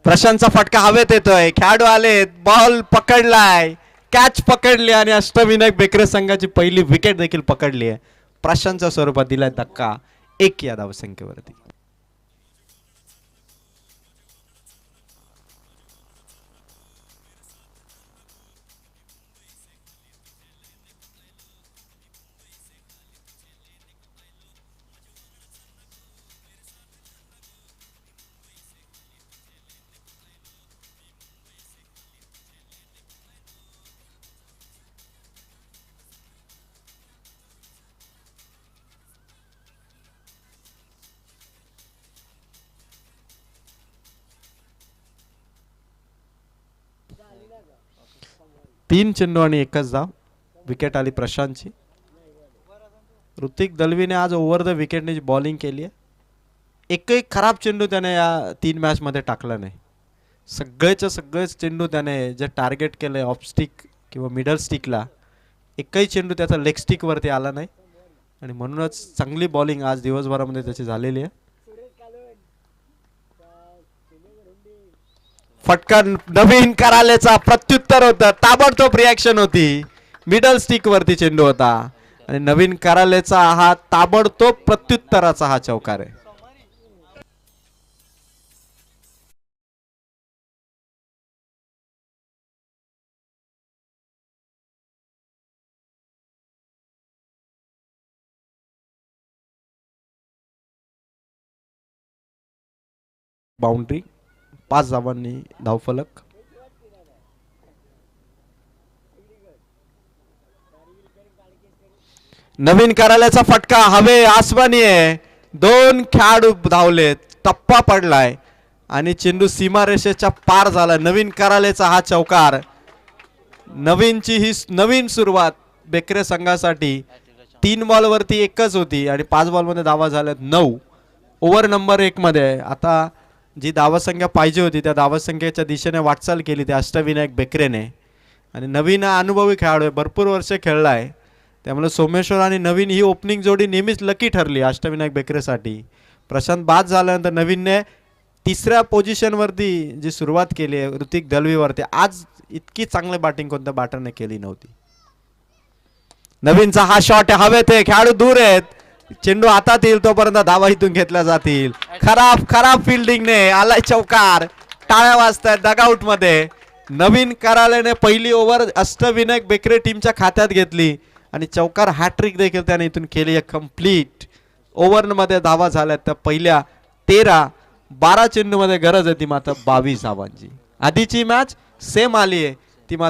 प्रशांतचा फटका हवेत येतोय, खेळाडू आलेत, बॉल पकडलाय, कॅच पकडली आणि अष्टविनायक बेकरे संघाची पहिली विकेट देखील पकडली आहे. प्रशांतच्या स्वरूपात दिलाय धक्का 1 या धावसंख्येवरती. तीन चेंडू आणि एकच धाव. विकेट आली प्रशांतची. ऋतिक दलवीने आज ओव्हर द विकेटने बॉलिंग केली आहे. एकही खराब चेंडू त्याने या 3 मॅच मध्ये टाकला नाही. सगळेच चेंडू त्याने जे टार्गेट केले ऑफ स्टिक किंवा मिडल स्टिकला, एकही चेंडू त्याचा लेग स्टिक वरती आला नाही आणि म्हणूनच चांगली बॉलिंग आज दिवसभरामध्ये त्याची झालेली आहे. फटका नवीन करालेचा प्रत्युत्तर होता, ताबडतोब रिॲक्शन होती. मिडल स्टिक वरती चेंडू होता आणि नवीन करालेचा हा ताबडतोब प्रत्युत्तराचा हा चौकार आहे. बाउंड्री, 5 धावांनी धावफलक. नवीन कराल्याचा फटका हवे आसमानी आहे. 2 खेळाडू धावलेत, टप्पा पडलाय आणि चेंडू सीमारेषेच्या पार झाला. नवीन करालेचा हा चौकार. नवीनची ही नवीन सुरुवात बेकरे संघासाठी. 3 बॉलवरती एकच होती आणि 5 बॉलमध्ये धावा झाल्यात 9. ओव्हर नंबर 1 मध्ये आता जी धावसंख्या पाहिजे होती त्या धावसंख्येच्या दिशेने वाटचाल केली त्या अष्टविनायक बेकरेने. आणि नवीन अनुभवी खेळाडू आहे, भरपूर वर्ष खेळला आहे, त्यामुळे सोमेश्वर आणि नवीन ही ओपनिंग जोडी नेहमीच लकी ठरली अष्टविनायक बेकरेसाठी. प्रशांत बाद झाल्यानंतर नवीनने 3ऱ्या पोझिशनवरती जी सुरुवात केली आहे ऋतिक दलवीवरती, आज इतकी चांगली बॅटिंग कोणत्या बॅटरने केली नव्हती. नवीनचा हा शॉट हवेत आहे, खेळाडू दूर आहेत, चेंडू हातात येईल तोपर्यंत धावा इथून घेतल्या जातील. खराब फिल्डिंगने आलाय चौकार. टाळ्या वाजतायत डगआउट मध्ये. नवीन करालेने पहिली ओव्हर अष्टविनायक बेकरे टीमच्या खात्यात घेतली आणि चौकार हॅट्रिक देखील त्याने इथून केली आहे कंप्लीट. ओव्हर मध्ये धावा झाल्यात त्या पहिल्या 13 12 चेंडू मध्ये गरज होती मात्र 22 धावांची. आधीची मॅच सेम आली आहे.